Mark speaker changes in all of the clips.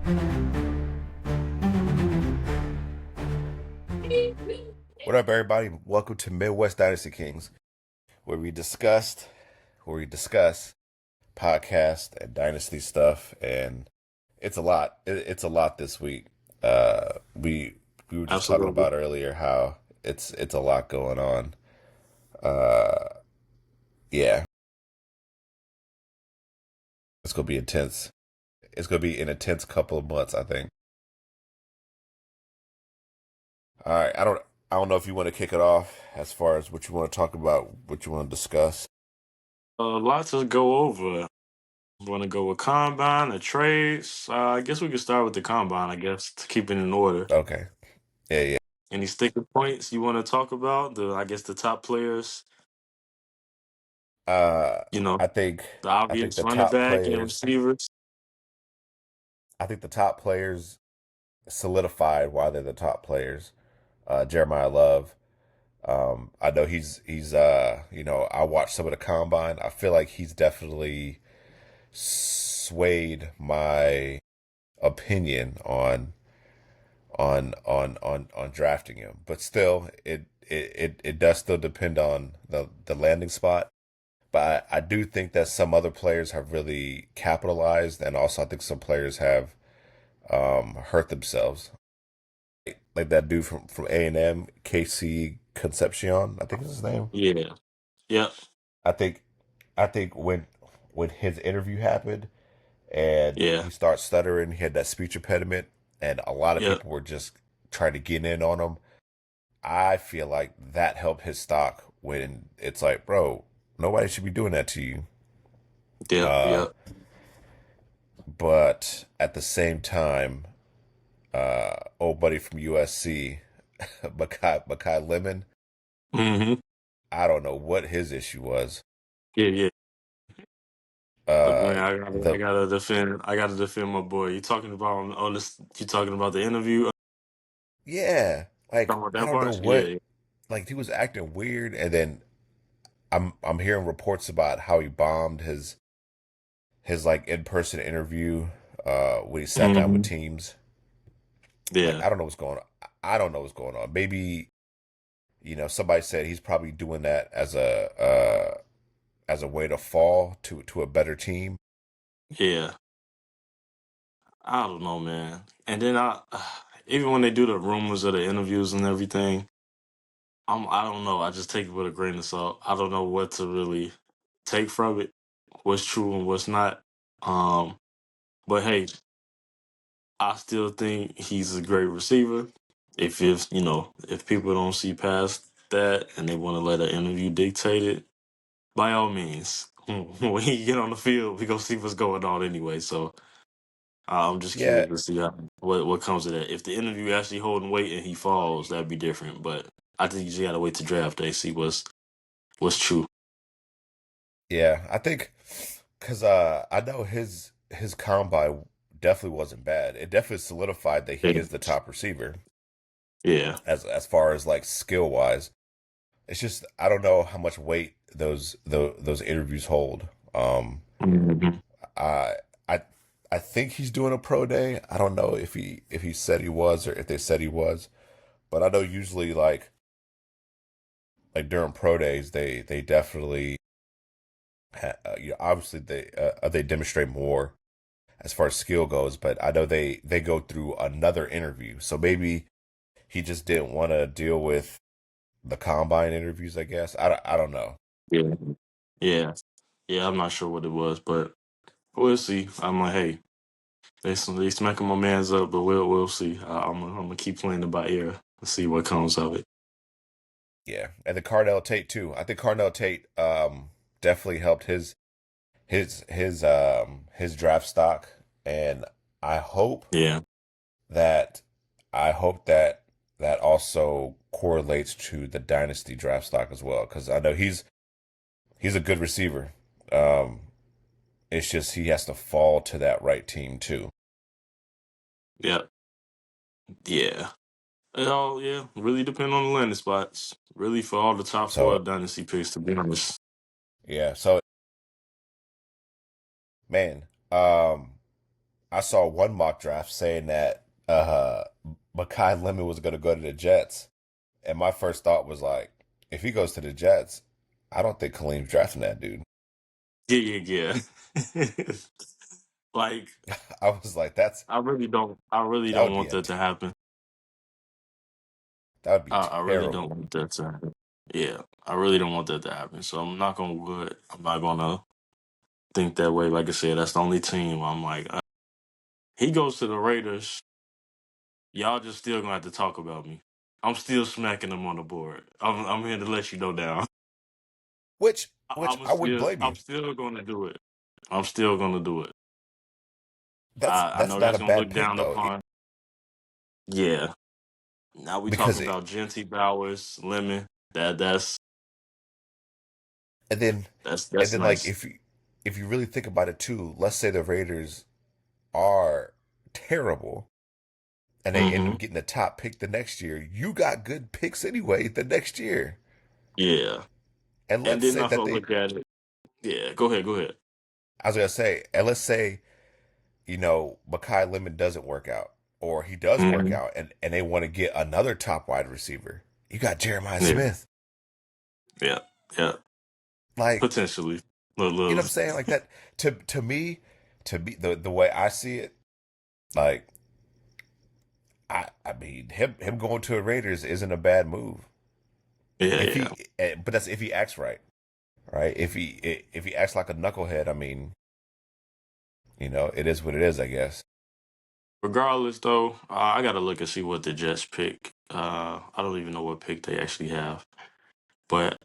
Speaker 1: What up, everybody? Welcome to Midwest Dynasty Kings, where we discuss podcast and dynasty stuff, and it's a lot. It's a lot this week. We were just talking
Speaker 2: Absolutely.
Speaker 1: about earlier how it's a lot going on. Uh, yeah, it's gonna be intense. It's gonna be an intense couple of months, I think. All right, I don't know if you want to kick it off as far as what you want to talk about, what you want to discuss.
Speaker 2: Lots to go over. Want to go with combine, the trades? I guess we could start with the combine, I guess, to keep it in order.
Speaker 1: Okay. Yeah, yeah.
Speaker 2: Any sticker points you want to talk about? I guess the top players,
Speaker 1: Uh,
Speaker 2: you know,
Speaker 1: I think
Speaker 2: the
Speaker 1: I think
Speaker 2: obvious
Speaker 1: the
Speaker 2: running
Speaker 1: top
Speaker 2: back and
Speaker 1: players
Speaker 2: receivers.
Speaker 1: I think the top players solidified why they're the top players. Jeremiah Love. I know I watched some of the combine. I feel like he's definitely swayed my opinion on drafting him. But still it does still depend on the landing spot. But I do think that some other players have really capitalized, and also I think some players have hurt themselves. Like that dude from A&M, KC Concepcion, I think is his name.
Speaker 2: Yeah. Yep.
Speaker 1: I think I think when his interview happened and
Speaker 2: Yeah.
Speaker 1: he started stuttering, he had that speech impediment, and a lot of
Speaker 2: Yep.
Speaker 1: people were just trying to get in on him. I feel like that helped his stock when it's like, bro, nobody should be doing that to you.
Speaker 2: Yep.
Speaker 1: Uh,
Speaker 2: Yep.
Speaker 1: but at the same time, old buddy from USC, Makai Lemon,
Speaker 2: Mm-hmm.
Speaker 1: I don't know what his issue was.
Speaker 2: Yeah. Yeah. Look, man,
Speaker 1: Uh,
Speaker 2: I
Speaker 1: the
Speaker 2: gotta defend. I gotta defend my boy. You talking about on this? You talking about the interview?
Speaker 1: Yeah, like
Speaker 2: Talking about
Speaker 1: I
Speaker 2: that
Speaker 1: don't know
Speaker 2: part? Yeah.
Speaker 1: what, like he was acting weird, and then I'm hearing reports about how he bombed his like in person interview when he sat down with
Speaker 2: Mm-hmm.
Speaker 1: teams. Like
Speaker 2: Yeah.
Speaker 1: I don't know what's going on. I don't know what's going on. Maybe somebody said he's probably doing that as a way to fall to a better team.
Speaker 2: Yeah. I don't know, man. And then even when they do the rumors of the interviews and everything, I don't know. I just take it with a grain of salt. I don't know what to really take from it, what's true and what's not. Um, but hey, I still think he's a great receiver. If people don't see past that and they want to let an interview dictate it, by all means, when he get on the field, we gonna see what's going on anyway. So I'm just
Speaker 1: Yeah,
Speaker 2: curious to see what comes of that. If the interview actually holding weight and he falls, that'd be different. But I think you just gotta wait to draft day, see what's true.
Speaker 1: yeah. I think because I know his combine definitely wasn't bad. It definitely solidified that he
Speaker 2: Yeah,
Speaker 1: is the top receiver
Speaker 2: yeah,
Speaker 1: as far as like skill wise. It's just I don't know how much weight those interviews hold.
Speaker 2: hmm
Speaker 1: I I I think he's doing a pro day. I don't know if he said he was or if they said he was, but I know usually like during pro days they definitely obviously they demonstrate more as far as skill goes, but I know they go through another interview. So maybe he just didn't want to deal with the combine interviews, I guess. I don't know.
Speaker 2: yeah, yeah, yeah. I'm not sure what it was, but we'll see. I'm like, hey, they smacking my man's up, but we'll see. I'm gonna keep playing it by ear and see what comes of it.
Speaker 1: Yeah, and the Cardell Tate too. I think Cardell Tate definitely helped his draft stock, and I hope
Speaker 2: Yeah,
Speaker 1: that I hope that that also correlates to the dynasty draft stock as well, because I know he's a good receiver. Um, it's just he has to fall to that right team too.
Speaker 2: yeah, yeah. It all really depend on the landing spots. Really, for all the top four
Speaker 1: So
Speaker 2: dynasty picks, to be honest.
Speaker 1: yeah, so man, I saw one mock draft saying that Makai Lemon was going to go to the Jets, and my first thought was like, if he goes to the Jets, I don't think Khalim's drafting that dude.
Speaker 2: Yeah, yeah, yeah. Like,
Speaker 1: I was like, that's
Speaker 2: I really don't. I really
Speaker 1: that
Speaker 2: don't
Speaker 1: would be
Speaker 2: want
Speaker 1: a
Speaker 2: that to happen.
Speaker 1: that would be
Speaker 2: I really don't
Speaker 1: terrible.
Speaker 2: want that to happen. Yeah, I really don't want that to happen. So I'm not gonna would. I'm not gonna think that way. Like I said, that's the only team. I'm like, he goes to the Raiders. Y'all just still gonna have to talk about me. I'm still smacking them on the board. I'm here to let you know now.
Speaker 1: Which I wouldn't blame
Speaker 2: I'm
Speaker 1: you.
Speaker 2: still gonna do it. I'm still gonna do it.
Speaker 1: That's
Speaker 2: I
Speaker 1: that's
Speaker 2: know
Speaker 1: not
Speaker 2: that's
Speaker 1: a
Speaker 2: gonna
Speaker 1: bad
Speaker 2: look
Speaker 1: pick
Speaker 2: down
Speaker 1: though,
Speaker 2: upon. Yeah. Now we
Speaker 1: because
Speaker 2: talking about Genty Bowers, Lemon. That
Speaker 1: and then and
Speaker 2: that's
Speaker 1: then like
Speaker 2: nice.
Speaker 1: if you really think about it too, let's say the Raiders are terrible and they end
Speaker 2: Hmm.
Speaker 1: up getting the top pick the next year, you got good picks anyway the next year.
Speaker 2: Yeah.
Speaker 1: And
Speaker 2: And
Speaker 1: let's
Speaker 2: then
Speaker 1: say
Speaker 2: if I
Speaker 1: that they,
Speaker 2: look at it, yeah. Go ahead. Go ahead.
Speaker 1: I was gonna say, and let's say, Makai Lemon doesn't work out, or he does work
Speaker 2: Hmm.
Speaker 1: out, and they want to get another top wide receiver. You got Jeremiah
Speaker 2: Yeah.
Speaker 1: Smith.
Speaker 2: Yeah. Yeah.
Speaker 1: Like,
Speaker 2: Potentially. Little,
Speaker 1: you know
Speaker 2: little.
Speaker 1: what I'm saying? Like that to me, the way I see it, like I mean him going to a Raiders isn't a bad move.
Speaker 2: Yeah.
Speaker 1: If
Speaker 2: Yeah.
Speaker 1: but that's if he acts right, right? If he acts like a knucklehead, I mean, it is what it is, I guess.
Speaker 2: Regardless, though, I gotta look and see what the Jets pick. I don't even know what pick they actually have, but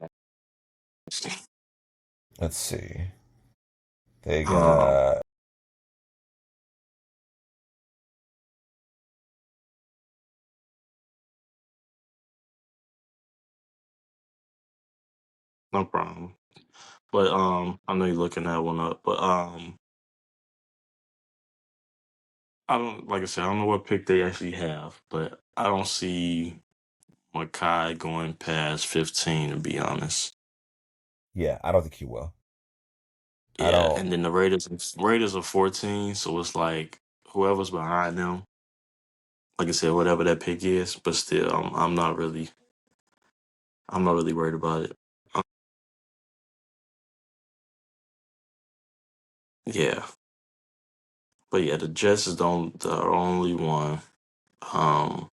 Speaker 1: Let's see. They
Speaker 2: um,
Speaker 1: got
Speaker 2: no problem. But I know you're looking that one up. But I don't like I said, I don't know what pick they actually have, but I don't see Makai going past 15. To be honest,
Speaker 1: yeah. I don't think he will. I
Speaker 2: yeah.
Speaker 1: don't.
Speaker 2: And then the Raiders are 14, so it's like whoever's behind them. Like I said, whatever that pick is, but still, I'm not really worried about it. Um, yeah, but yeah, the Jets is the only one. Um,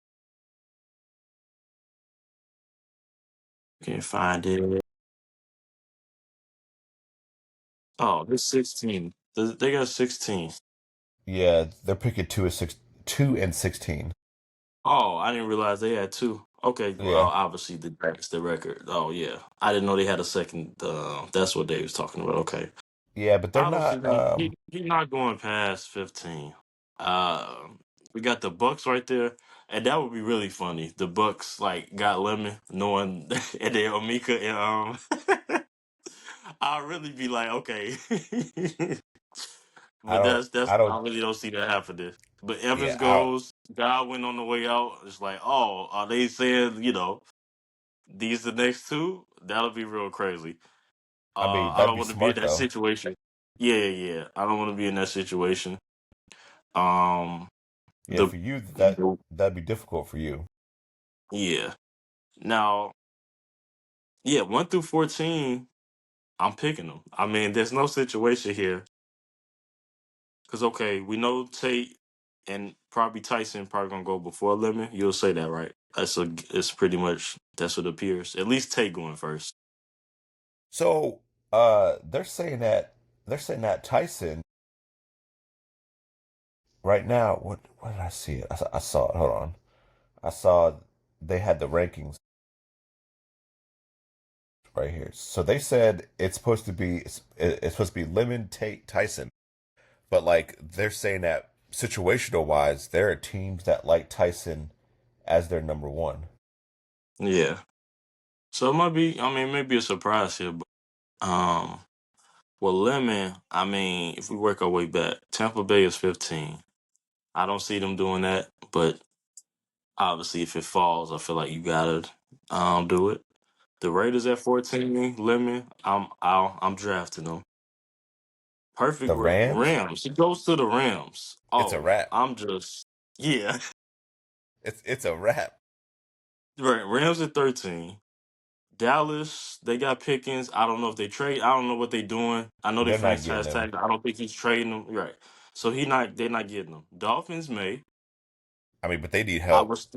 Speaker 2: can't find it. Oh, this 16. They got 16.
Speaker 1: Yeah, they're picking 2 and 16.
Speaker 2: Oh, I didn't realize they had two. Okay, well,
Speaker 1: Yeah,
Speaker 2: obviously that's the record. Oh yeah, I didn't know they had a second. That's what they was talking about. Okay,
Speaker 1: yeah, but they're
Speaker 2: obviously
Speaker 1: not.
Speaker 2: he not going past 15. Uh, we got the Bucks right there, and that would be really funny. The Bucks like got Lemon, knowing and then Omika and I'll really be like, okay.
Speaker 1: I
Speaker 2: But
Speaker 1: don't.
Speaker 2: that's
Speaker 1: I
Speaker 2: I
Speaker 1: don't.
Speaker 2: really don't see that happening. But Evans
Speaker 1: Yeah, I.
Speaker 2: goes, Godwin on the way out. It's like, oh, are they saying, these the next two? That'll be real crazy.
Speaker 1: I mean,
Speaker 2: I
Speaker 1: that'd
Speaker 2: don't
Speaker 1: be
Speaker 2: want to be in
Speaker 1: smart
Speaker 2: that
Speaker 1: though.
Speaker 2: situation. Yeah, yeah, yeah. I don't want to be in that situation. Um
Speaker 1: Yeah,
Speaker 2: the
Speaker 1: for you that'd be difficult for you.
Speaker 2: yeah. Now, yeah, 1 through 14, I'm picking them. I mean, there's no situation here. Cause okay, we know Tate and probably Tyson probably gonna go before Lemon. You'll say that, right? It's pretty much that's what appears. At least Tate going first.
Speaker 1: So, they're saying that Tyson right now. What did I see? I saw it. Hold on. I saw they had the rankings right here. So they said it's supposed to be Lemon, Tate, Tyson. But like they're saying that situational wise, there are teams that like Tyson as their number one.
Speaker 2: Yeah. So it might be. I mean, maybe a surprise here, but well, Lemon. I mean, if we work our way back, Tampa Bay is 15. I don't see them doing that, but obviously, if it falls, I feel like you gotta do it. The Raiders at 14, Lemon. I'm drafting them. Perfect
Speaker 1: The Rams,
Speaker 2: Rams. He goes to the Rams.
Speaker 1: it's a
Speaker 2: Oh,
Speaker 1: wrap.
Speaker 2: yeah.
Speaker 1: It's a wrap.
Speaker 2: Right. Rams at 13. Dallas, they got Pickens. I don't know if they trade. I don't know what they doing. I know they
Speaker 1: They're not getting
Speaker 2: franchise
Speaker 1: them.
Speaker 2: tag. I don't think he's trading them. Right. So they're not getting them. Dolphins may.
Speaker 1: I mean, but they need
Speaker 2: I
Speaker 1: help.
Speaker 2: was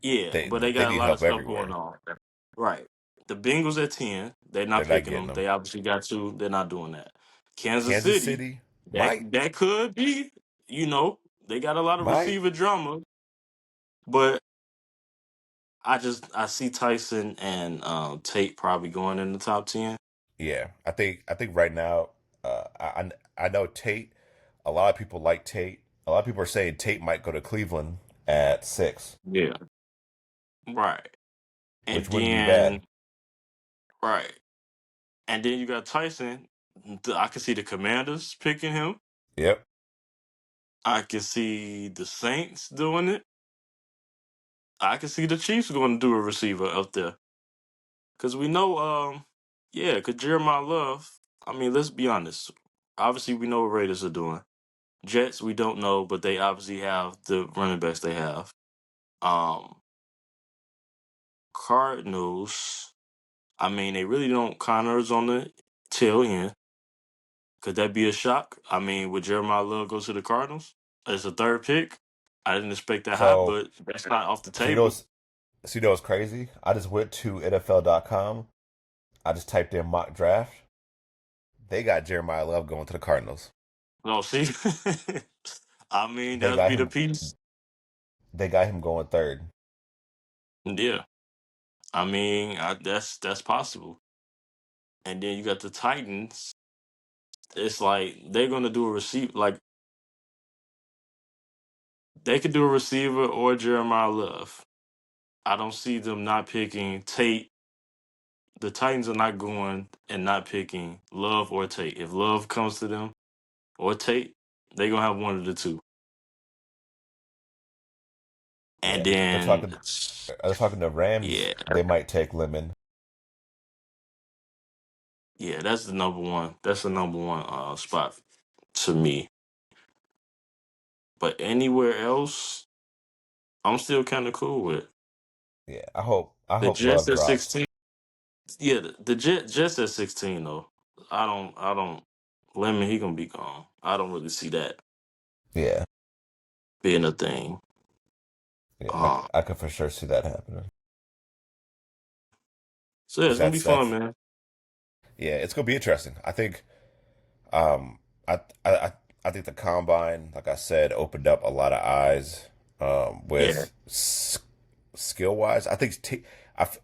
Speaker 2: yeah, but they
Speaker 1: They
Speaker 2: got a
Speaker 1: need
Speaker 2: lot of
Speaker 1: help
Speaker 2: stuff going
Speaker 1: everywhere.
Speaker 2: on. Right. The Bengals at 10. They're
Speaker 1: They're
Speaker 2: not
Speaker 1: not
Speaker 2: picking
Speaker 1: getting
Speaker 2: them.
Speaker 1: them.
Speaker 2: They obviously got two. They're not doing that. Kansas
Speaker 1: Kansas
Speaker 2: City,
Speaker 1: City
Speaker 2: that
Speaker 1: might
Speaker 2: that could be, they got a lot of
Speaker 1: might.
Speaker 2: receiver drama, but I see Tyson and Tate probably going in the top 10.
Speaker 1: Yeah, I think right now, I know Tate. A lot of people like Tate. A lot of people are saying Tate might go to Cleveland at 6,
Speaker 2: Yeah. Right.
Speaker 1: which
Speaker 2: And
Speaker 1: wouldn't be
Speaker 2: then
Speaker 1: bad.
Speaker 2: right. And then you got Tyson. I can see the Commanders picking him.
Speaker 1: Yep.
Speaker 2: I can see the Saints doing it. I can see the Chiefs going to do a receiver up there. Because we know, yeah, because Jeremiah Love, I mean, let's be honest. Obviously, we know what Raiders are doing. Jets, we don't know, but they obviously have the running backs they have. Um, Cardinals, I mean, they really don't. Connor's on the tail end. Could that be a shock? I mean, would Jeremiah Love go to the Cardinals as a third pick? I didn't expect that high,
Speaker 1: So
Speaker 2: but that's not off the
Speaker 1: so you
Speaker 2: table.
Speaker 1: know, so you know what's crazy? I just went to NFL.com. I just typed in mock draft. They got Jeremiah Love going to the Cardinals.
Speaker 2: No, see, I mean,
Speaker 1: They
Speaker 2: that'd
Speaker 1: got
Speaker 2: be the
Speaker 1: him.
Speaker 2: piece.
Speaker 1: They got him going third.
Speaker 2: Yeah, I mean, that's possible. And then you got the Titans. It's like they're gonna do a receiver. Like they could do a receiver or Jeremiah Love. I don't see them not picking Tate. The Titans are not going and not picking Love or Tate. If Love comes to them or Tate, they're gonna have one of the two. And
Speaker 1: Yeah, they're
Speaker 2: then
Speaker 1: talking. They're talking to Rams.
Speaker 2: yeah,
Speaker 1: They might take Lemon.
Speaker 2: yeah, that's the number one. That's the number one spot to me. But anywhere else, I'm still kind of cool with
Speaker 1: Yeah, I hope
Speaker 2: the Jets
Speaker 1: Love
Speaker 2: at
Speaker 1: drops.
Speaker 2: 16. Yeah, the Jets at 16 though. I don't. Lemon, he gonna be gone. I don't really see that
Speaker 1: Yeah,
Speaker 2: being a thing.
Speaker 1: yeah,
Speaker 2: Um,
Speaker 1: I could for sure see that happening.
Speaker 2: so yeah, it's
Speaker 1: 'Cause
Speaker 2: gonna be fun,
Speaker 1: that's
Speaker 2: man.
Speaker 1: yeah, it's gonna be interesting. I think um I think the combine, like I said, opened up a lot of eyes
Speaker 2: Yeah.
Speaker 1: with skill wise. I f-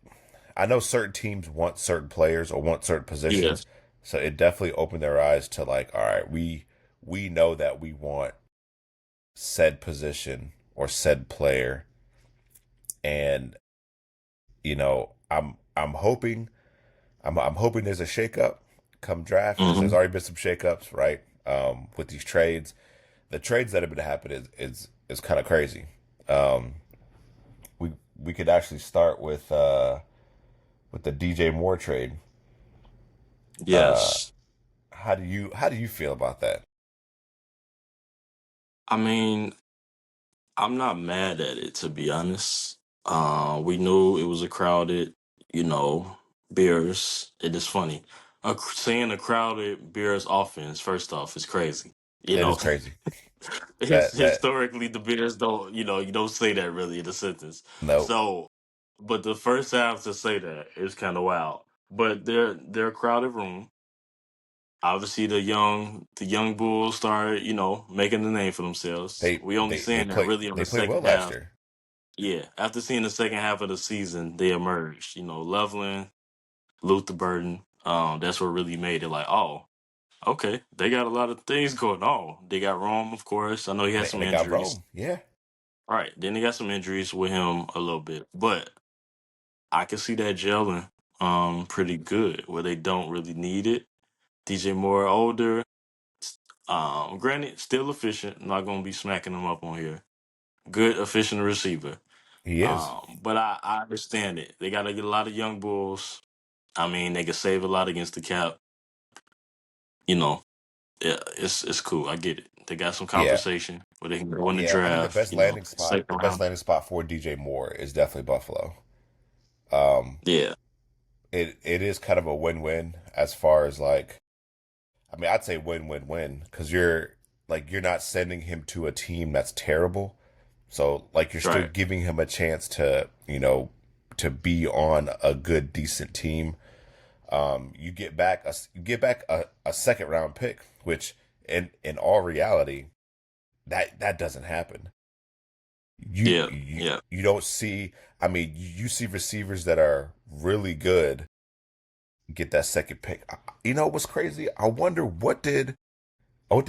Speaker 1: I know certain teams want certain players or want certain
Speaker 2: Yes.
Speaker 1: positions, so it definitely opened their eyes to like, all right, we know that we want said position or said player, and I'm hoping I'm hoping there's a shakeup come draft because there's
Speaker 2: Hmm.
Speaker 1: already been some shakeups, right? With these trades, the trades that have been happening is kind of crazy. Um, we could actually start with the DJ Moore trade. Uh,
Speaker 2: Yes.
Speaker 1: how do you feel about that?
Speaker 2: I mean, I'm not mad at it to be honest. We knew it was a crowded, you know, Bears. It is funny. Seeing a crowded Bears offense, first off, is crazy. You
Speaker 1: That
Speaker 2: know,
Speaker 1: is crazy. That
Speaker 2: historically the Bears don't, you don't say that really in a sentence.
Speaker 1: no,
Speaker 2: So, but the first half to say that is kind of wild. But they're a crowded room. Obviously, the young Bulls started, making the name for themselves.
Speaker 1: they
Speaker 2: We only
Speaker 1: they they
Speaker 2: seeing that
Speaker 1: play
Speaker 2: really on
Speaker 1: they
Speaker 2: the
Speaker 1: played well
Speaker 2: second
Speaker 1: last
Speaker 2: half.
Speaker 1: year.
Speaker 2: Yeah, after seeing the second half of the season, they emerged. Loveland, Luther Burden. That's what really made it like, oh, okay, they got a lot of things going on. They got Rome, of course. I know he
Speaker 1: And
Speaker 2: had
Speaker 1: they, and
Speaker 2: some
Speaker 1: they got
Speaker 2: injuries.
Speaker 1: Rome. Yeah,
Speaker 2: All right, then they got some injuries with him a little bit, but I can see that gelling pretty good where they don't really need it. DJ Moore older, granted, still efficient. I'm not gonna be smacking him up on here. Good, efficient receiver.
Speaker 1: he is.
Speaker 2: But I understand it. They got to get a lot of young bulls. I mean, they could save a lot against the cap. You know, yeah, it's cool. I get it. They got some
Speaker 1: Yeah,
Speaker 2: conversation where they can go in the
Speaker 1: yeah. I mean,
Speaker 2: draft. You know,
Speaker 1: the
Speaker 2: second
Speaker 1: best
Speaker 2: round.
Speaker 1: landing spot for DJ Moore is definitely Buffalo. Um,
Speaker 2: Yeah,
Speaker 1: it is kind of a win-win as far as like, I mean, I'd say win-win-win because you're not sending him to a team that's terrible. So like you're still
Speaker 2: right.
Speaker 1: giving him a chance to, to be on a good, decent team. You get back a second round pick, which in all reality, that doesn't happen.
Speaker 2: Yeah, yeah,
Speaker 1: You don't see. I mean, you see receivers that are really good get that second pick. You know what's crazy? I wonder what did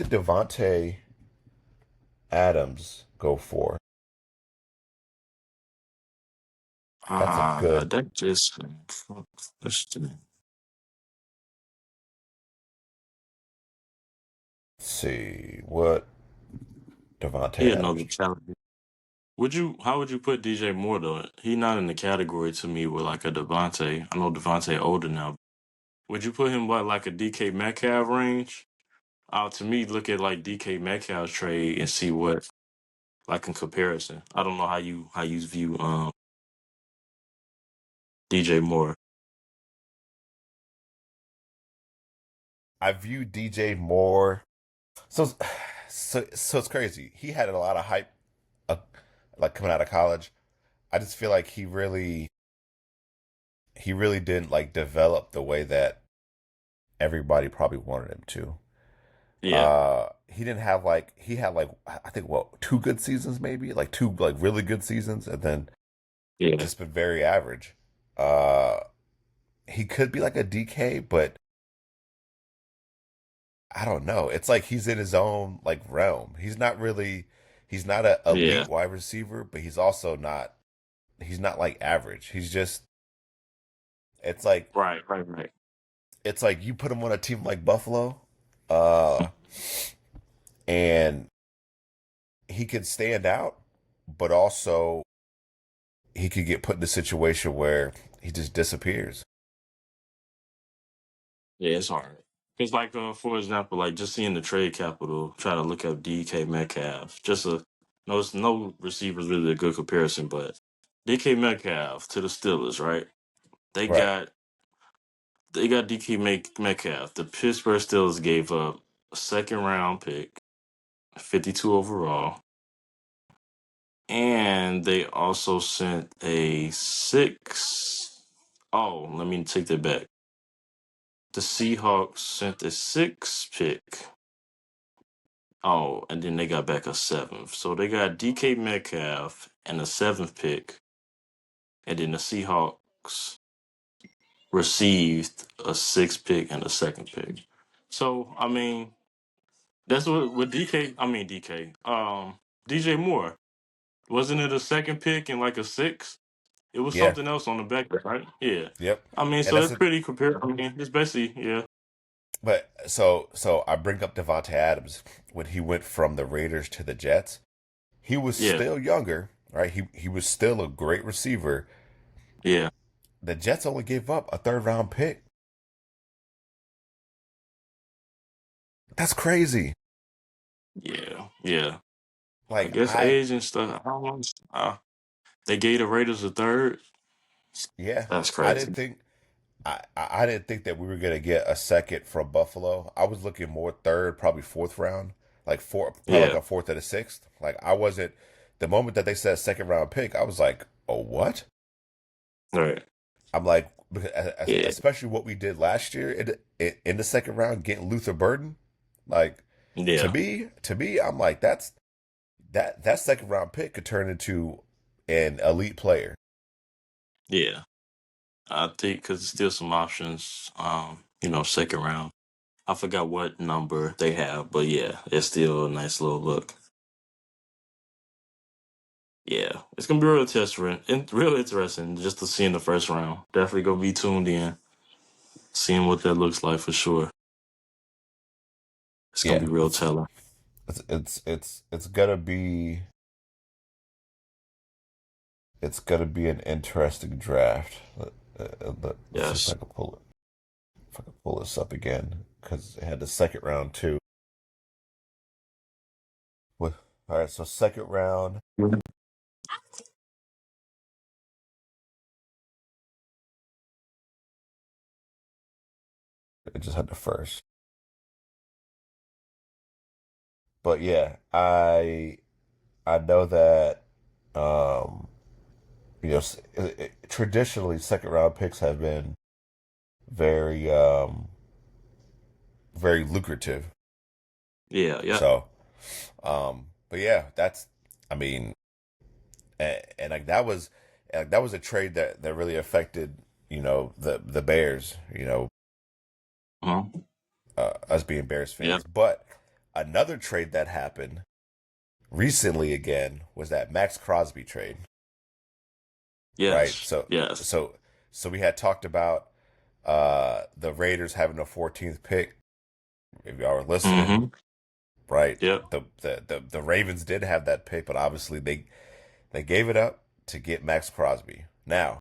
Speaker 1: Devontae Adams go for? That's a good.
Speaker 2: that just let's see.
Speaker 1: Let's see what
Speaker 2: He
Speaker 1: Devontae
Speaker 2: another
Speaker 1: Adams.
Speaker 2: challenge. Would you? How would you put DJ Moore though? He not in the category to me with like a Devontae. I know Devontae older now. Would you put him like a DK Metcalf range? To me, look at like DK Metcalf's trade and see what like in comparison. I don't know how you view DJ Moore.
Speaker 1: I view DJ Moore. So, so it's crazy. He had a lot of hype, uh, like coming out of college. I just feel like he really didn't like develop the way that everybody probably wanted him to.
Speaker 2: Yeah,
Speaker 1: He didn't have like he had like I think what two good seasons maybe like two like really good seasons and then
Speaker 2: yeah,
Speaker 1: just been very average. Uh, he could be like a DK, but I don't know. It's like he's in his own like realm. He's not a
Speaker 2: yeah.
Speaker 1: elite wide receiver, but he's not like average. It's like
Speaker 2: Right, right, right.
Speaker 1: it's like you put him on a team like Buffalo, uh, and he could stand out, but also he could get put in a situation where he just disappears.
Speaker 2: Yeah, it's hard. Because, like, for example, like just seeing the trade capital, try to look up DK Metcalf. No, it's no receivers really a good comparison, but DK Metcalf to the Steelers, right? They
Speaker 1: Right.
Speaker 2: got they got Metcalf. The Pittsburgh Steelers gave up a second round pick, 52 overall, and they also sent a six. Oh, let me take that back. The Seahawks sent a six pick. Oh, and then they got back a seventh. So they got DK Metcalf and a seventh pick, and then the Seahawks received a sixth pick and a second pick. So I mean, that's what with DK. I mean DK. DJ Moore, wasn't it a second pick and like a sixth? It was
Speaker 1: Yeah.
Speaker 2: something else on the back, right? Yeah.
Speaker 1: Yep.
Speaker 2: I mean,
Speaker 1: And
Speaker 2: so
Speaker 1: that's
Speaker 2: it's
Speaker 1: it.
Speaker 2: pretty compared. I mean, it's basically yeah,
Speaker 1: But so I bring up Devontae Adams when he went from the Raiders to the Jets. He was
Speaker 2: yeah,
Speaker 1: still younger, right? He was still a great receiver.
Speaker 2: yeah,
Speaker 1: The Jets only gave up a third round pick. That's crazy.
Speaker 2: yeah, yeah. I
Speaker 1: Like
Speaker 2: guess age and stuff. I don't know. They gave the Raiders a third.
Speaker 1: yeah,
Speaker 2: That's
Speaker 1: I
Speaker 2: crazy.
Speaker 1: didn't think I didn't think that we were gonna get a second from Buffalo. I was looking more third, probably fourth round, like probably like
Speaker 2: Yeah,
Speaker 1: a fourth and a sixth. Like I wasn't the moment that they said second round pick, I was like, oh what?
Speaker 2: right.
Speaker 1: I'm like,
Speaker 2: Yeah,
Speaker 1: especially what we did last year in the second round, getting Luther Burden. Like
Speaker 2: yeah,
Speaker 1: to me, I'm like, that second round pick could turn into an elite player.
Speaker 2: yeah. I think because there's still some options. Second round. I forgot what number they have, but yeah, it's still a nice little look. Yeah, it's gonna be real interesting just to see in the first round. Definitely gonna be tuned in, seeing what that looks like for sure. It's gonna be
Speaker 1: Yeah,
Speaker 2: real telling.
Speaker 1: it's gonna be an interesting draft. Let's see if I
Speaker 2: Yes.
Speaker 1: can pull it. If I can pull this up again because it had the second round too. All right, so second round, it just had the first. But yeah, I know that um, traditionally second round picks have been very very lucrative.
Speaker 2: Yeah, yeah.
Speaker 1: So, but yeah, that's I mean, and like that was a trade that really affected the Bears,
Speaker 2: Uh-huh.
Speaker 1: us being Bears
Speaker 2: Yeah.
Speaker 1: fans. But another trade that happened recently again was that Max Crosby trade, right?
Speaker 2: Yes.
Speaker 1: So
Speaker 2: Yes.
Speaker 1: so so we had talked about the Raiders having the 14th pick. If y'all were listening,
Speaker 2: Mm-hmm.
Speaker 1: right?
Speaker 2: Yep.
Speaker 1: The Ravens did have that pick, but obviously they gave it up to get Max Crosby. Now,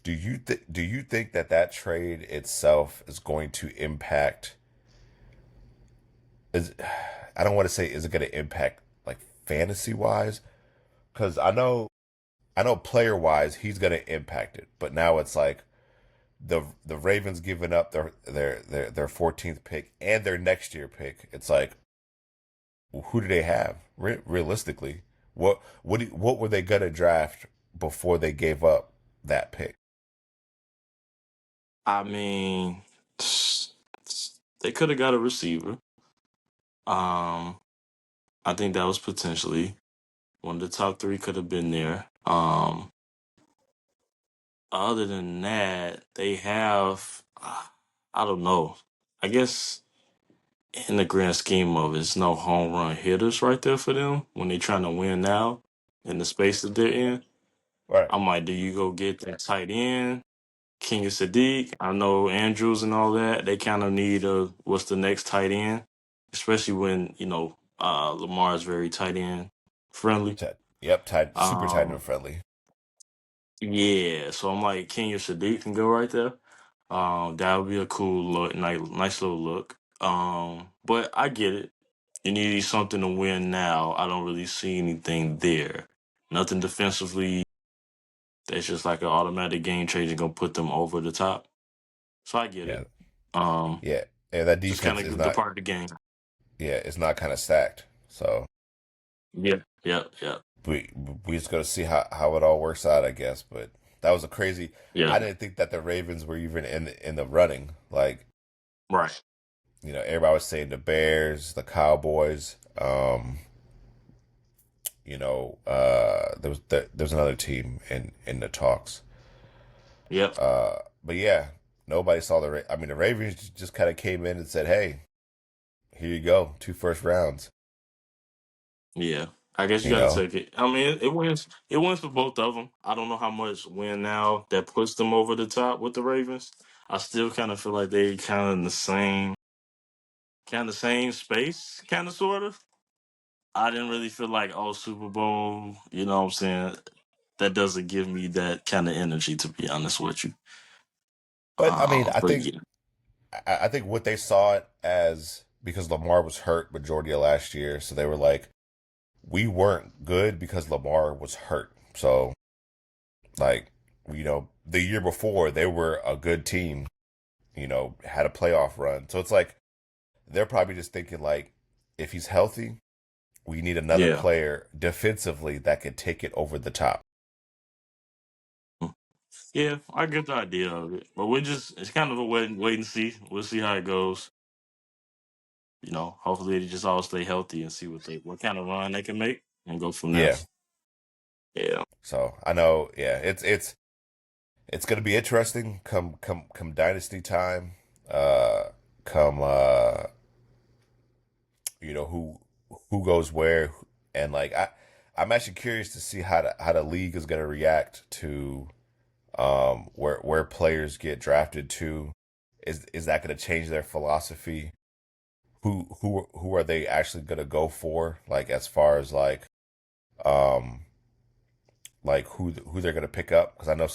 Speaker 1: do you think that that trade itself is going to impact? Is I don't want to say is it going to impact like fantasy wise? Because I know player wise he's going to impact it, but now it's like the Ravens giving up their 14th pick and their next year pick. It's like who do they have realistically? What were they going to draft before they gave up that pick?
Speaker 2: I mean, they could have got a receiver. Um, I think that was potentially one of the top three could have been there. Other than that, they have I don't know. I guess in the grand scheme of it, it's no home run hitters right there for them when they're trying to win now in the space that they're in.
Speaker 1: Right.
Speaker 2: I'm like, do you go get that tight end? King of Sadiq, I know Andrews and all that. They kind of need a what's the next tight end, especially when Lamar is very tight end friendly.
Speaker 1: Yep, tight, super tight
Speaker 2: Um,
Speaker 1: and friendly.
Speaker 2: yeah, so I'm like King of Sadiq can go right there. That would be a cool look, nice little look. But I get it. You need something to win now. I don't really see anything there. Nothing defensively. That's just like an automatic game changer gonna put them over the top. So I get
Speaker 1: Yeah,
Speaker 2: it. Um,
Speaker 1: yeah, yeah. That
Speaker 2: just kind
Speaker 1: defense is
Speaker 2: of the
Speaker 1: not.
Speaker 2: part of the game.
Speaker 1: Yeah, it's not kind of stacked. So
Speaker 2: Yeah, yeah, yeah,
Speaker 1: we we just got to see how it all works out, I guess. But that was a crazy.
Speaker 2: yeah.
Speaker 1: I didn't think that the Ravens were even in the running. Like
Speaker 2: Right.
Speaker 1: everybody was saying the Bears, the Cowboys. There was another team in the talks.
Speaker 2: Yep.
Speaker 1: But yeah, nobody saw I mean, the Ravens just kind of came in and said, "Hey, here you go, two first rounds."
Speaker 2: Yeah. I guess you
Speaker 1: You
Speaker 2: got to
Speaker 1: know,
Speaker 2: take it. I mean, it wins. It wins for both of them. I don't know how much win now that puts them over the top with the Ravens. I still kind of feel like they kind of in the same space, kind of sort of. I didn't really feel like Super Bowl. You know what I'm saying? That doesn't give me that kind of energy, to be honest with you.
Speaker 1: but I mean,
Speaker 2: But yeah,
Speaker 1: I think what they saw it as because Lamar was hurt majority of last year, so they were like, we weren't good because Lamar was hurt. So like, the year before they were a good team, had a playoff run. So it's like they're probably just thinking like, if he's healthy, we need another
Speaker 2: yeah.
Speaker 1: player defensively that could take it over the top.
Speaker 2: Yeah, I get the idea of it, but it's kind of a wait and see. We'll see how it goes. Hopefully they just all stay healthy and see what kind of run they can make and go from there.
Speaker 1: Yeah.
Speaker 2: Yeah,
Speaker 1: So I know, yeah, it's gonna be interesting come dynasty time. Come who goes where, and like I'm actually curious to see how the league is gonna react to where players get drafted to. Is that gonna change their philosophy? Who are they actually gonna go for? Like as far as um like who they're gonna pick up? Because I know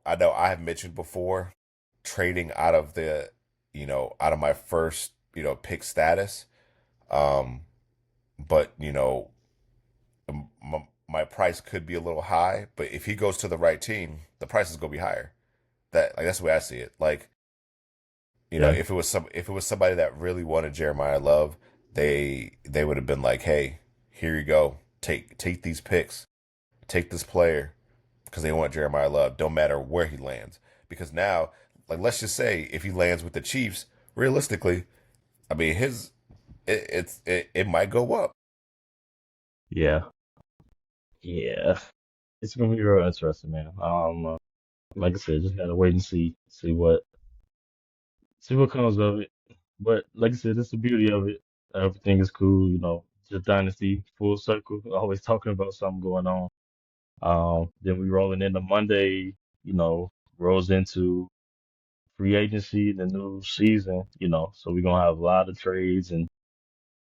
Speaker 1: I know I have mentioned before trading out of out of my first pick status. Um, but my price could be a little high. But if he goes to the right team, the price is gonna be higher. That's the way I see it. Like,
Speaker 3: Yeah.
Speaker 1: if it was somebody that really wanted Jeremiah Love, they would have been like, hey, here you go, take these picks, take this player, because they want Jeremiah Love. Don't matter where he lands, because now, like, let's just say if he lands with the Chiefs, realistically, I mean it might go up.
Speaker 3: Yeah. Yeah. It's gonna be real interesting, man. Like I said, just gotta wait and see what comes of it. But like I said, that's the beauty of it. Everything is cool, just dynasty, full circle, always talking about something going on. Then we rolling into Monday, you know, rolls into free agency, the new season, so we're gonna have a lot of trades and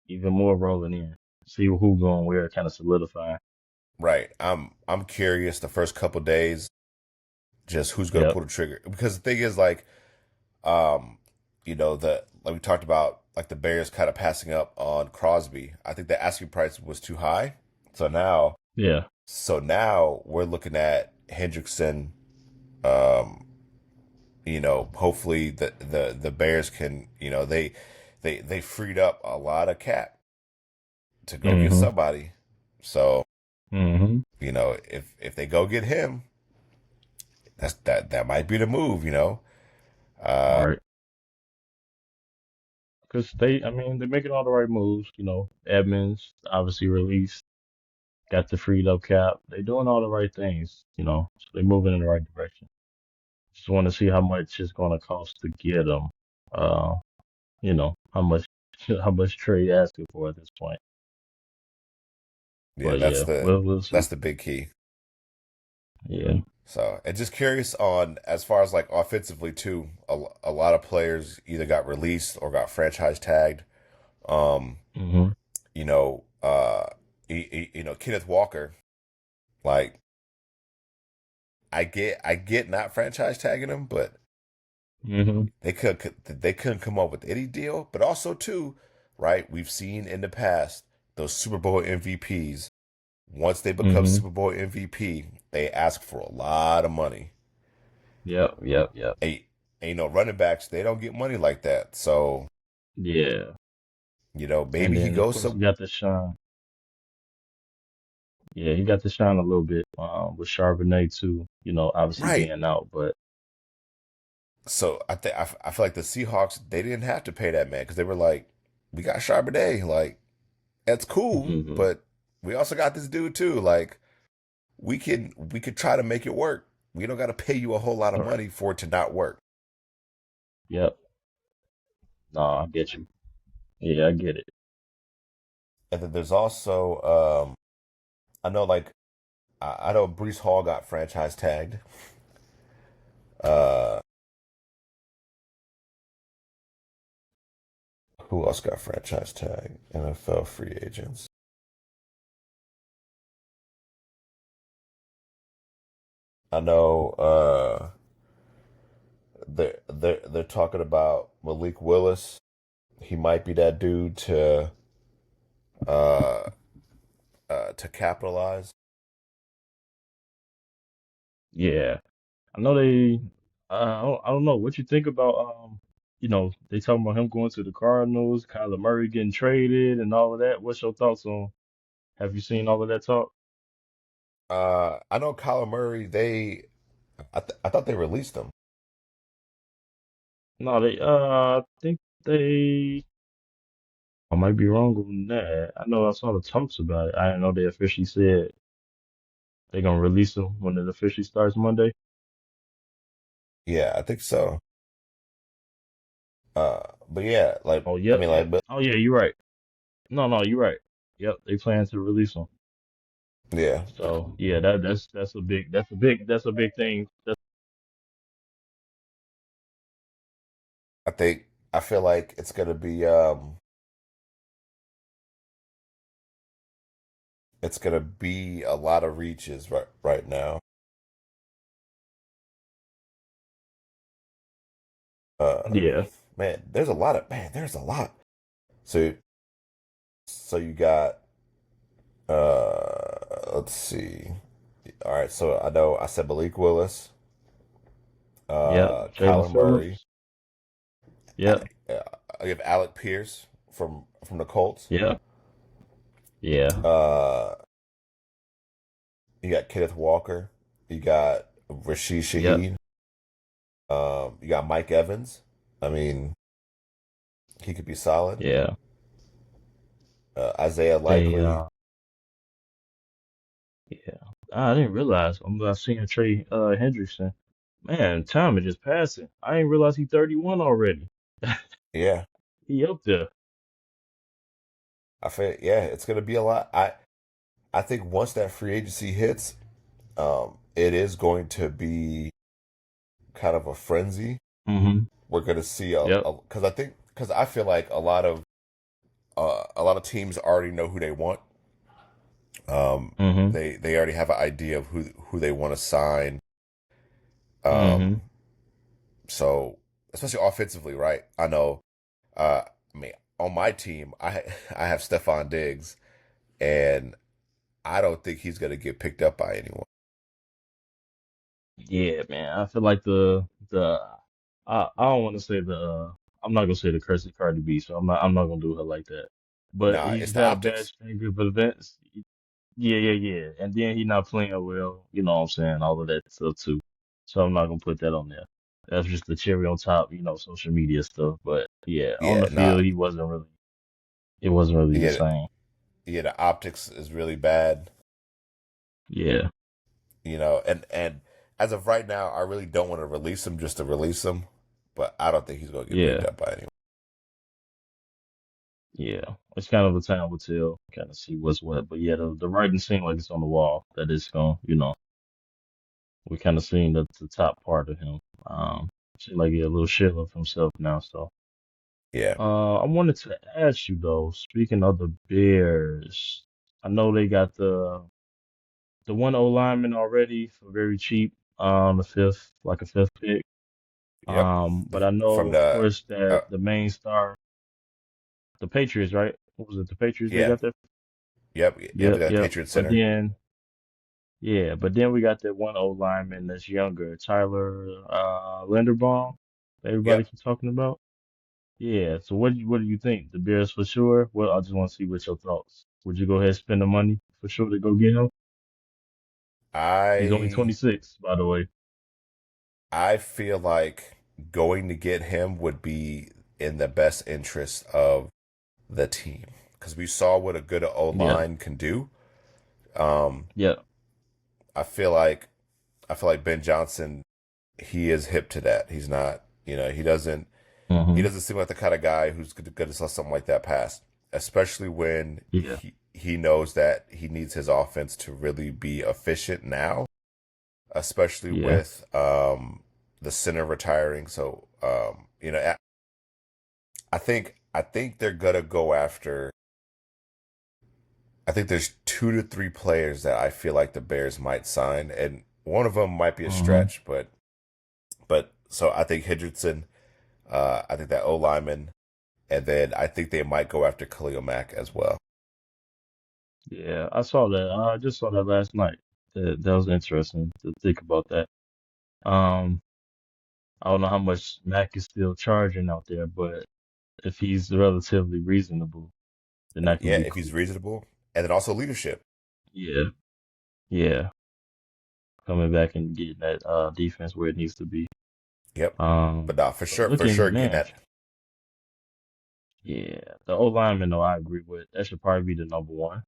Speaker 3: even more rolling in. See who going where, kind of solidify.
Speaker 1: Right. I'm curious the first couple days, just who's going to
Speaker 3: Yep.
Speaker 1: pull the trigger, because the thing is, like, um, the like we talked about, like the Bears kind of passing up on Crosby. I think the asking price was too high. So now,
Speaker 3: Yeah.
Speaker 1: we're looking at Hendrickson. Um, hopefully the Bears can, they freed up a lot of cap to go get
Speaker 3: Mm-hmm.
Speaker 1: somebody. So,
Speaker 3: Mm-hmm.
Speaker 1: if they go get him, that might be the move. Uh,
Speaker 3: Right. Because I mean, they're making all the right moves. Edmonds obviously released, got the freed up cap. They're doing all the right things. So they're moving in the right direction. Just want to see how much it's going to cost to get them. Uh, how much how much trade asking for at this point.
Speaker 1: yeah,
Speaker 3: But yeah, we'll see.
Speaker 1: that's the big key.
Speaker 3: Yeah.
Speaker 1: So, and just curious on, as far as like offensively too, a lot of players either got released or got franchise tagged. Um,
Speaker 3: Mm-hmm.
Speaker 1: you know, uh, Kenneth Walker, like, I get not franchise tagging him, but
Speaker 3: Mm-hmm.
Speaker 1: they couldn't come up with any deal. But also too, right? We've seen in the past those Super Bowl MVPs. Once they become
Speaker 3: Mm-hmm.
Speaker 1: Super Bowl MVP, they ask for a lot of money.
Speaker 3: Yep. Yep. Yep.
Speaker 1: Running backs, they don't get money like that. So,
Speaker 3: Yeah. And
Speaker 1: maybe he
Speaker 3: then of
Speaker 1: goes
Speaker 3: course he
Speaker 1: some
Speaker 3: got the shine. Yeah, he got to shine a little bit with Charbonnet too. Obviously
Speaker 1: right.
Speaker 3: being out, but
Speaker 1: So I feel like the Seahawks, they didn't have to pay that man, because they were like, we got Charbonnet, like, that's cool,
Speaker 3: hmm
Speaker 1: but we also got this dude too. Like, we could try to make it work. We don't got to pay you a whole lot of
Speaker 3: all right.
Speaker 1: money for it to not work.
Speaker 3: Yep. No, I get you. Yeah, I get it.
Speaker 1: And then there's also, I know, like, I know Brees Hall got franchise tagged. Uh, who else got franchise tagged? NFL free agents. I know. They're talking about Malik Willis. He might be that dude uh to capitalize.
Speaker 3: Yeah, I know they. I don't know what you think about. They talking about him going to the Cardinals, Kyler Murray getting traded, and all of that. What's your thoughts on? Have you seen all of that talk?
Speaker 1: I know Kyler Murray. I thought they released him.
Speaker 3: No, I think they. I might be wrong on that. I know I saw the talks about it. I didn't know they officially said they're gonna release him when it officially starts Monday.
Speaker 1: Yeah, I think so. But yeah, like,
Speaker 3: Oh,
Speaker 1: I
Speaker 3: yep,
Speaker 1: mean,
Speaker 3: yep.
Speaker 1: like, but
Speaker 3: Oh, yeah, you're right. No, no, you're right. Yep, they plan to release him.
Speaker 1: yeah,
Speaker 3: So yeah, that's a big thing.
Speaker 1: I think I feel like it's gonna be a lot of reaches right now. Uh,
Speaker 3: Yeah.
Speaker 1: man, there's a lot. So So you got let's see. All right, so I know I said Malik Willis,
Speaker 3: Yep. Jalen
Speaker 1: Kyler Murray.
Speaker 3: Phillips. Yep.
Speaker 1: I have Alec Pierce from the Colts.
Speaker 3: Yep. Yeah.
Speaker 1: Uh, you got Kenneth Walker. You got Rashid
Speaker 3: Yep.
Speaker 1: Shaheed. You got Mike Evans. I mean, he could be solid.
Speaker 3: Yeah.
Speaker 1: Isaiah
Speaker 3: They
Speaker 1: Likely.
Speaker 3: yeah. I didn't realize I'm seeing Trey Hendrickson. Man, time is just passing. I didn't realize he's 31 already.
Speaker 1: Yeah,
Speaker 3: He up there.
Speaker 1: I feel yeah, it's gonna be a lot. I think once that free agency hits, it is going to be kind of a frenzy.
Speaker 3: Mm-hmm.
Speaker 1: We're gonna see
Speaker 3: Yep.
Speaker 1: because I feel like a lot of teams already know who they want.
Speaker 3: Mm-hmm.
Speaker 1: They already have an idea of who they want to sign.
Speaker 3: Mm-hmm.
Speaker 1: Um, so especially offensively, right? I know. I mean, on my team, I have Stephon Diggs, and I don't think he's gonna get picked up by anyone.
Speaker 3: Yeah, man. I feel like the I don't want to say I'm not gonna say the curse of Cardi B, so I'm not gonna do her like that. But
Speaker 1: Nah,
Speaker 3: he's
Speaker 1: it's the
Speaker 3: had a bad
Speaker 1: optics.
Speaker 3: string of events. Yeah, yeah, yeah. And then he not playing well, you know what I'm saying, all of that stuff too. So I'm not gonna put that on there. That's just the cherry on top, social media stuff. But yeah, on
Speaker 1: Yeah,
Speaker 3: the
Speaker 1: nah,
Speaker 3: field it wasn't really the
Speaker 1: yeah,
Speaker 3: same.
Speaker 1: yeah. The optics is really bad,
Speaker 3: Yeah,
Speaker 1: and as of right now, I really don't want to release him just to release him, but I don't think he's gonna get picked
Speaker 3: yeah,
Speaker 1: up by anyone.
Speaker 3: yeah. It's kind of a time will tell, kind of see what's what. But yeah, the writing seems like it's on the wall that it's going, we kind of seen the top part of him. Seems like he a little shell of himself now, so.
Speaker 1: Yeah.
Speaker 3: I wanted to ask you though, speaking of the Bears, I know they got the one O lineman already for very cheap, the fifth, like a fifth pick.
Speaker 1: Yep.
Speaker 3: But I know,
Speaker 1: From
Speaker 3: of
Speaker 1: the
Speaker 3: course, that the main star, the Patriots, right? What was it? The Patriots they
Speaker 1: yeah.
Speaker 3: got there?
Speaker 1: Yep.
Speaker 3: Yep,
Speaker 1: They got
Speaker 3: yep.
Speaker 1: Patriot
Speaker 3: But
Speaker 1: Center.
Speaker 3: then, yeah, but then we got that one O lineman that's younger, Tyler Linderbaum, that everybody
Speaker 1: Yep.
Speaker 3: keeps talking about. Yeah. So what do you think? The Bears for sure? Well, I just want to see what your thoughts. Would you go ahead and spend the money for sure to go get him? He's only
Speaker 1: I
Speaker 3: 26, by the way.
Speaker 1: I feel like going to get him would be in the best interest of the team because we saw what a good O
Speaker 3: Yeah.
Speaker 1: line can do. Um,
Speaker 3: Yeah.
Speaker 1: I feel like Ben Johnson, he is hip to that. He's not, he
Speaker 3: Hmm.
Speaker 1: doesn't seem like the kind of guy who's going to let something like that pass, especially when
Speaker 3: Yeah.
Speaker 1: he knows that he needs his offense to really be efficient now, especially
Speaker 3: Yeah.
Speaker 1: with the center retiring. So I think they're gonna go after. I think there's 2 to 3 players that I feel like the Bears might sign, and one of them might be a
Speaker 3: Hmm.
Speaker 1: stretch, but so I think Hendrickson, I think that O lineman, and then I think they might go after Khalil Mack as well.
Speaker 3: Yeah. I saw that. I just saw that last night. That was interesting to think about that. Um, I don't know how much Mac is still charging out there, but if he's relatively reasonable, then
Speaker 1: And
Speaker 3: that can
Speaker 1: yeah,
Speaker 3: be
Speaker 1: if he's
Speaker 3: cool.
Speaker 1: reasonable, and then also leadership.
Speaker 3: Yeah. Yeah. Coming back and getting that defense where it needs to be.
Speaker 1: Yep.
Speaker 3: Um,
Speaker 1: But nah,
Speaker 3: but
Speaker 1: for
Speaker 3: looking,
Speaker 1: sure, getting
Speaker 3: man,
Speaker 1: that.
Speaker 3: yeah, the O lineman though I agree with. That should probably be the number one.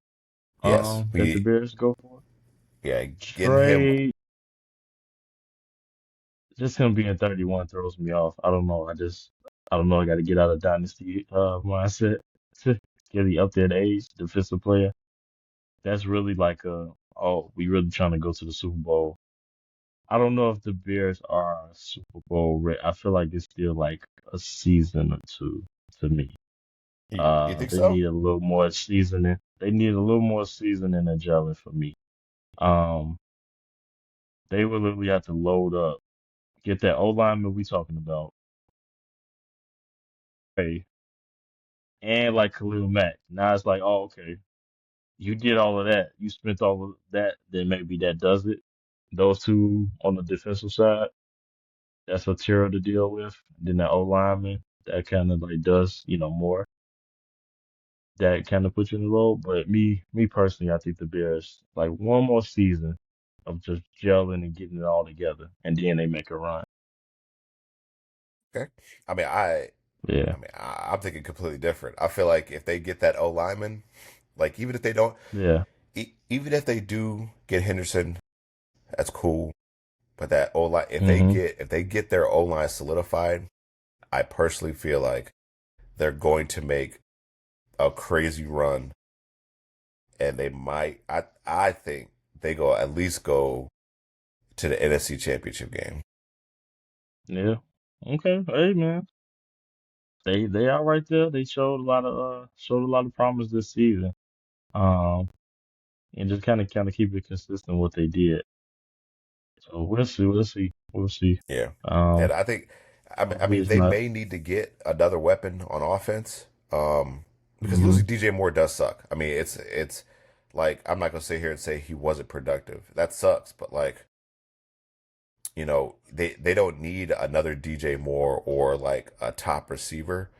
Speaker 1: Yes,
Speaker 3: That the Bears go for.
Speaker 1: yeah, getting him.
Speaker 3: Trey, just him being 31 throws me off. I don't know. I got to get out of dynasty mindset. Get the up there in age, defensive player. That's really like oh, we really trying to go to the Super Bowl. I don't know if the Bears are Super Bowl ready. I feel like it's still like a season or two to me.
Speaker 1: You think
Speaker 3: They
Speaker 1: so?
Speaker 3: need a little more seasoning. They need a little more seasoning and gelling for me. Um, they will literally have to load up, get that O lineman we talking about. Hey, and like Khalil Mack. Now it's like, oh, okay, you did all of that. You spent all of that, then maybe that does it. Those two on the defensive side, that's a terror to deal with. Then that O lineman, that kind of like does, more. That kind of puts you in the role. But me personally, I think the Bears like one more season of just gelling and getting it all together, and then they make a run.
Speaker 1: Okay. I mean, I
Speaker 3: Yeah,
Speaker 1: I'm thinking completely different. I feel like if they get that O lineman, like even if they don't,
Speaker 3: yeah,
Speaker 1: even if they do get Henderson, that's cool. But that O line,
Speaker 3: hmm
Speaker 1: if they get their O line solidified, I personally feel like they're going to make a crazy run, and they might. I think they go at least go to the NFC Championship game.
Speaker 3: yeah. Okay, hey man, they are right there. They showed a lot of promise this season. Um, and just kind of keep it consistent what they did. So we'll see.
Speaker 1: Yeah, and
Speaker 3: Um,
Speaker 1: I think, I
Speaker 3: hopefully
Speaker 1: mean,
Speaker 3: it's
Speaker 1: they
Speaker 3: not.
Speaker 1: may need to get another weapon on offense, because
Speaker 3: Hmm
Speaker 1: losing DJ Moore does suck. I mean, it's like I'm not gonna sit here and say he wasn't productive. That sucks, but like they don't need another DJ Moore or like a top receiver,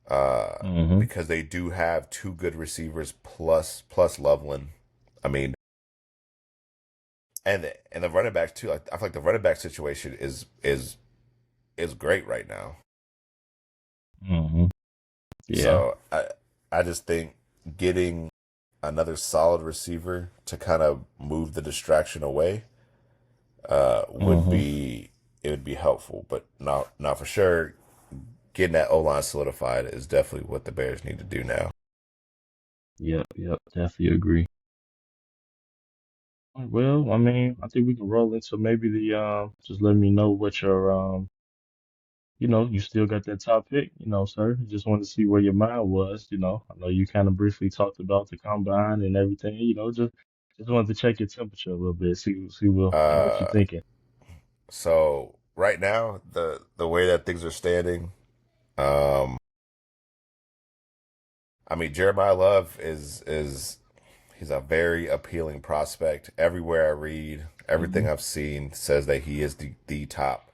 Speaker 1: uh,
Speaker 3: hmm
Speaker 1: because they do have two good receivers plus Loveland. I mean, and the running backs too. I feel like the running back situation is great right now.
Speaker 3: hmm Yeah.
Speaker 1: So I just think getting another solid receiver to kind of move the distraction away would
Speaker 3: hmm
Speaker 1: be it would be helpful. But not for sure. Getting that O line solidified is definitely what the Bears need to do now.
Speaker 3: Yep. Definitely agree. Well, I mean, I think we can roll into maybe the just let me know what your you still got that top pick, sir. Just wanted to see where your mind was. I know you kind of briefly talked about the combine and everything. Just wanted to check your temperature a little bit, see what you're
Speaker 1: Uh,
Speaker 3: thinking.
Speaker 1: so right now the way that things are standing, um, I mean Jeremiah Love is he's a very appealing prospect. Everywhere I read, everything
Speaker 3: Hmm
Speaker 1: I've seen says that he is the top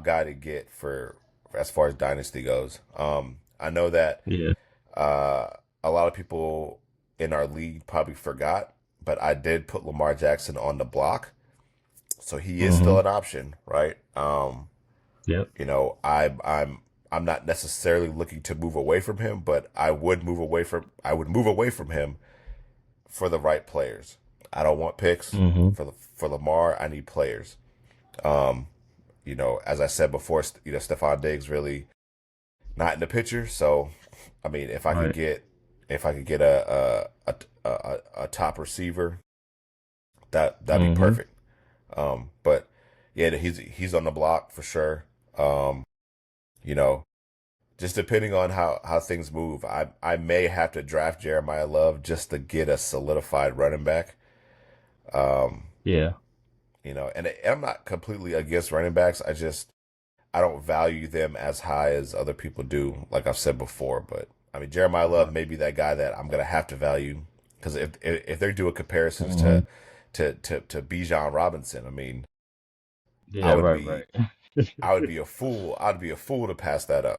Speaker 1: guy to get for as far as dynasty goes. I know that
Speaker 3: Yeah.
Speaker 1: uh, a lot of people in our league probably forgot, but I did put Lamar Jackson on the block, so he is still
Speaker 3: hmm
Speaker 1: an option, right?
Speaker 3: Yep.
Speaker 1: You know, I'm not necessarily looking to move away from him, but I would move away from him for the right players. I don't want picks
Speaker 3: hmm
Speaker 1: for Lamar. I need players. Um, as I said before, Stephon Diggs really not in the picture. So, I mean,
Speaker 3: Right.
Speaker 1: if I could get a top receiver, that'd be
Speaker 3: hmm
Speaker 1: perfect. But yeah, he's on the block for sure. Um, you know, just depending on how things move, I may have to draft Jeremiah Love just to get a solidified running back. Um,
Speaker 3: Yeah.
Speaker 1: and I'm not completely against running backs. I don't value them as high as other people do, like I've said before. But I mean, Jeremiah Love
Speaker 3: Right.
Speaker 1: may be that guy that I'm gonna have to value because if they're doing comparisons
Speaker 3: hmm
Speaker 1: to Bijan Robinson, I mean, I
Speaker 3: Yeah.
Speaker 1: would
Speaker 3: Right.
Speaker 1: be I would be a fool. I'd be a fool to pass that up.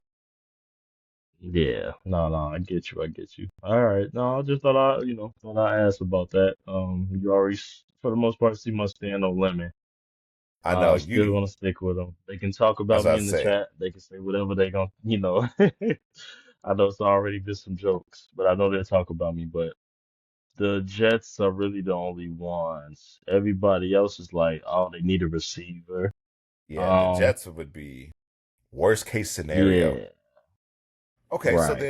Speaker 3: Yeah, no, I get you, I get you. All right, no, I just thought I asked about that. You already, for the most part, see my stand on Lemon.
Speaker 1: I know
Speaker 3: I'm still
Speaker 1: you.
Speaker 3: gonna stick with them. They can talk
Speaker 1: As
Speaker 3: about
Speaker 1: I
Speaker 3: me in the
Speaker 1: say,
Speaker 3: chat. They can say whatever they gonna. I know it's already been some jokes, but I know they'll talk about me. But the Jets are really the only ones. Everybody else is like, oh, they need a receiver.
Speaker 1: yeah, the
Speaker 3: Um,
Speaker 1: Jets would be worst case scenario.
Speaker 3: yeah, right.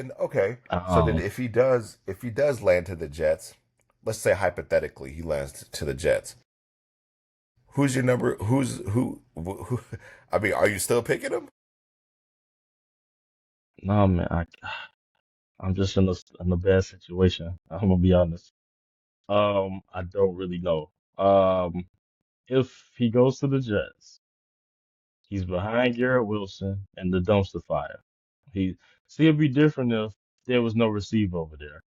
Speaker 1: So then
Speaker 3: Um,
Speaker 1: if he does land to the Jets, let's say hypothetically he lands to the Jets. Who's your number? Who? I mean, are you still picking him?
Speaker 3: no, man, I'm just in a bad situation. I'm gonna be honest. I don't really know. If he goes to the Jets, he's behind Garrett Wilson and the dumpster fire. He See, it'd be different if there was no receiver over there.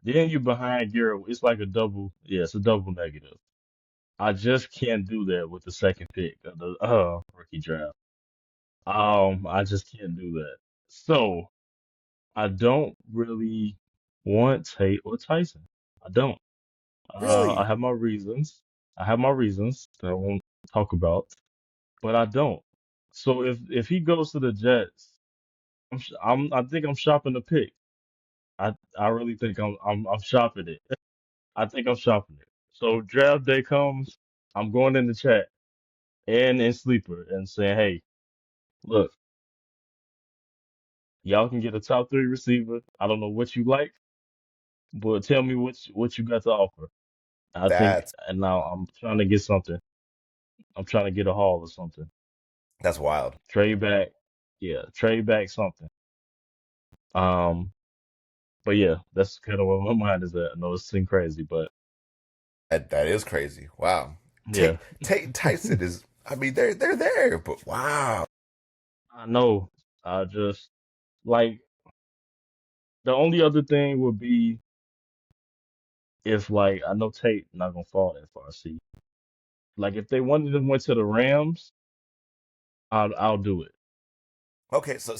Speaker 3: Then you behind Garrett. It's like a double. Yeah, it's a double negative. I just can't do that with the second pick of the rookie draft. I just can't do that. So I don't really want Tate or Tyson. I don't. I
Speaker 1: Really?
Speaker 3: have my reasons. I have my reasons that I won't talk about, but I don't. So if he goes to the Jets, I think I'm shopping the pick. I really think I'm shopping it. I think I'm shopping it. So draft day comes, I'm going in the chat and in sleeper and saying, hey, look, y'all can get a top three receiver. I don't know what you like, but tell me what you got to offer. I think,
Speaker 1: That's
Speaker 3: and now I'm trying to get something. I'm trying to get a haul or something.
Speaker 1: that's wild.
Speaker 3: Trade back, yeah, trade back something. Um, but yeah, that's kind of where my mind is at. I know it seems crazy, but
Speaker 1: That is crazy. Wow.
Speaker 3: yeah,
Speaker 1: Tate Tyson is. I mean, they're there, but wow.
Speaker 3: I know. I just like the only other thing would be if like I know Tate not gonna fall that far. See, like if they wanted to went to the Rams, I'll do it.
Speaker 1: Okay, so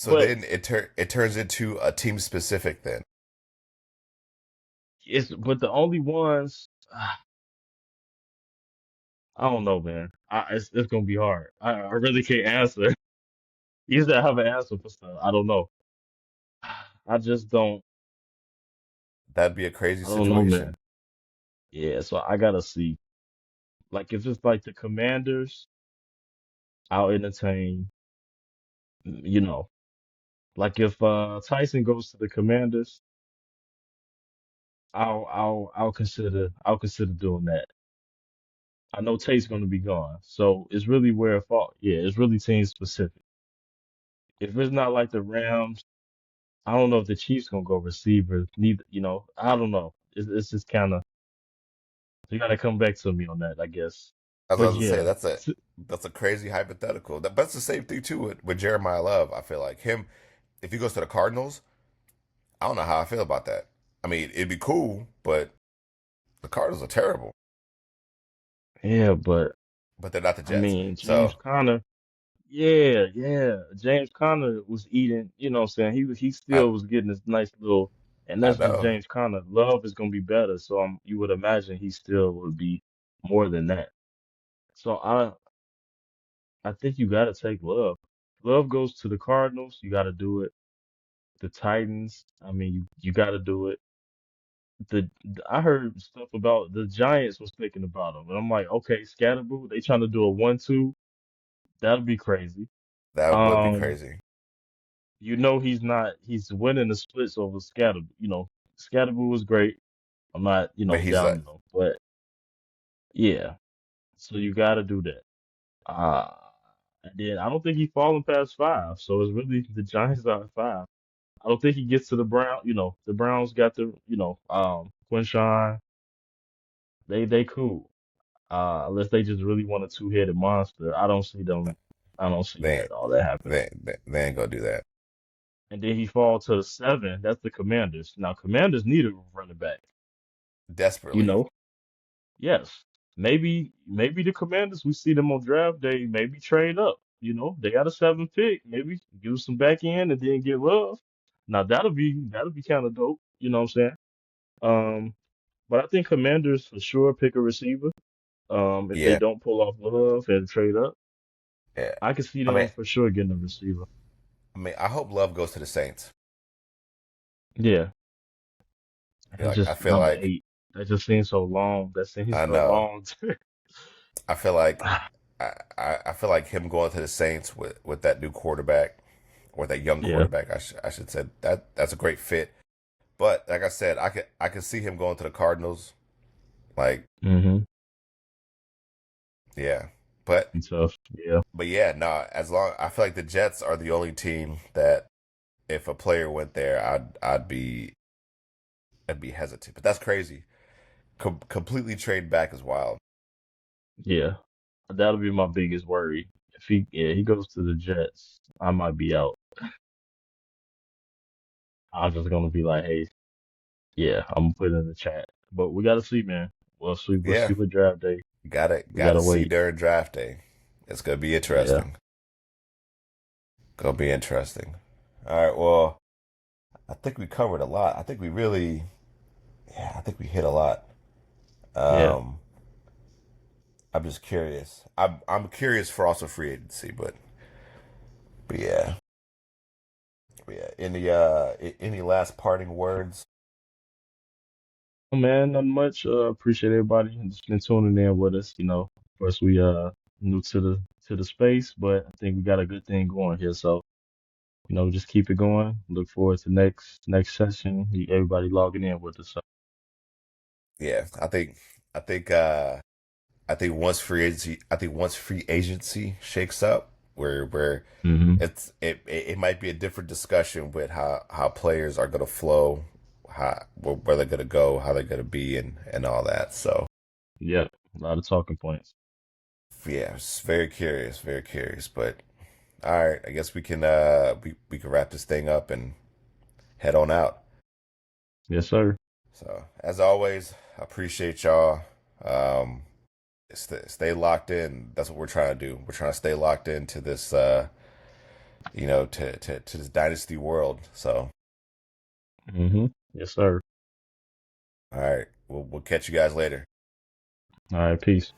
Speaker 3: But
Speaker 1: then it turns into a team specific then.
Speaker 3: but the only ones I don't know, man. It's gonna be hard. I really can't answer. You said I have an answer for stuff. I don't know. I just don't.
Speaker 1: That'd be a crazy
Speaker 3: I don't know, man.
Speaker 1: situation.
Speaker 3: Yeah, so I gotta see. Like if it's like the Commanders, I'll entertain. You know, like if Tyson goes to the Commanders, I'll consider doing that. I know Tate's gonna be gone, so it's really where it falls. Yeah, it's really team specific. If it's not like the Rams, I don't know if the Chiefs gonna go receiver. Neither, I don't know. It's just kind of you gotta come back to me on that, I guess.
Speaker 1: As I
Speaker 3: But
Speaker 1: was gonna say,
Speaker 3: yeah,
Speaker 1: that's a crazy hypothetical. That's the same thing too with Jeremiah Love. I feel like him if he goes to the Cardinals, I don't know how I feel about that. I mean, it'd be cool, but the Cardinals are terrible.
Speaker 3: yeah, but
Speaker 1: But they're not the
Speaker 3: I
Speaker 1: Jets.
Speaker 3: mean, James
Speaker 1: So
Speaker 3: Conner, yeah, James Conner was eating. You know what I'm saying? He
Speaker 1: I
Speaker 3: still was getting this nice little, and
Speaker 1: I
Speaker 3: that's just
Speaker 1: know
Speaker 3: James Conner. Love is gonna be better, so you would imagine he still would be more than that. So I think you gotta take Love. Love goes to the Cardinals, you gotta do it. The Titans, I mean, you got to do it. I heard stuff about the Giants was thinking about him, and I'm like, okay, Scatterboo, they trying to do a 1-2. That'll be crazy.
Speaker 1: that would be
Speaker 3: Um,
Speaker 1: crazy.
Speaker 3: he's not. He's winning the splits over Scatterboo. Scatterboo was great. I'm not,
Speaker 1: But he's
Speaker 3: downing him, but yeah. So you got to do that. Uh, and then I don't think he's falling past five. So it's really the Giants are at five. I don't think he gets to the Brown. The Browns got the, Quinshawn. They cool. Unless they just really want a two-headed monster. I don't see them. I don't see
Speaker 1: they
Speaker 3: that all that happening.
Speaker 1: they ain't gonna do that
Speaker 3: And then he falls to the seven. That's the Commanders. Now Commanders need a running back. You
Speaker 1: desperately.
Speaker 3: know, yes. Maybe the Commanders. We see them on draft day. Maybe trade up. They got a seven pick. Maybe give some back end and then get Love. Now that'll be kind of dope. You know what I'm saying? Um, but I think Commanders for sure pick a receiver. If they
Speaker 1: Yeah,
Speaker 3: don't pull off Love and trade up,
Speaker 1: yeah.
Speaker 3: I can see
Speaker 1: I
Speaker 3: them
Speaker 1: mean,
Speaker 3: for sure getting a receiver.
Speaker 1: I hope Love goes to the Saints.
Speaker 3: Yeah, it's
Speaker 1: Like I
Speaker 3: just
Speaker 1: feel
Speaker 3: number
Speaker 1: like
Speaker 3: 8. That just seems so long. That seems
Speaker 1: I
Speaker 3: so
Speaker 1: know.
Speaker 3: long.
Speaker 1: I feel like I feel like him going to the Saints with that new quarterback or that young
Speaker 3: Yeah.
Speaker 1: quarterback. I should say that's a great fit. But like I said, I could see him going to the Cardinals. Like
Speaker 3: Mm-hmm.
Speaker 1: yeah, but
Speaker 3: Be tough. Yeah.
Speaker 1: yeah, nah. As long I feel like the Jets are the only team that if a player went there, I'd be hesitant. But that's crazy. Completely trade back is wild.
Speaker 3: Yeah. That'll be my biggest worry. If he goes to the Jets, I might be out. I'm just gonna be like, hey, yeah, I'm gonna put it in the chat. But we gotta see, man. We'll
Speaker 1: Yeah,
Speaker 3: see for draft day. We
Speaker 1: gotta
Speaker 3: gotta
Speaker 1: see
Speaker 3: wait.
Speaker 1: during draft day. It's gonna be
Speaker 3: Yeah,
Speaker 1: interesting. Gonna be interesting. All right. Well, I think we covered a lot. I think we really, yeah, I think we hit a lot.
Speaker 3: yeah.
Speaker 1: Um, I'm just curious. I'm curious for also free agency, but yeah, but yeah. Any last parting words?
Speaker 3: Oh, man, not much. Appreciate everybody that's been tuning in with us. First we new to the space, but I think we got a good thing going here. So, just keep it going. Look forward to next session. Everybody logging in with us. So,
Speaker 1: Yeah, I think I think once free agency shakes up, where
Speaker 3: hmm
Speaker 1: it might be a different discussion with how players are going to flow, how where they're going to go, how they're going to be, and all that. So
Speaker 3: yeah, a lot of talking points.
Speaker 1: yeah, it's very curious, very curious. But all right, I guess we can wrap this thing up and head on out.
Speaker 3: Yes, sir.
Speaker 1: So as always, I appreciate y'all. Um, stay locked in. That's what we're trying to do. We're trying to stay locked into this, to this dynasty world. So,
Speaker 3: Yes, sir.
Speaker 1: all right, we'll catch you guys later.
Speaker 3: All right, peace.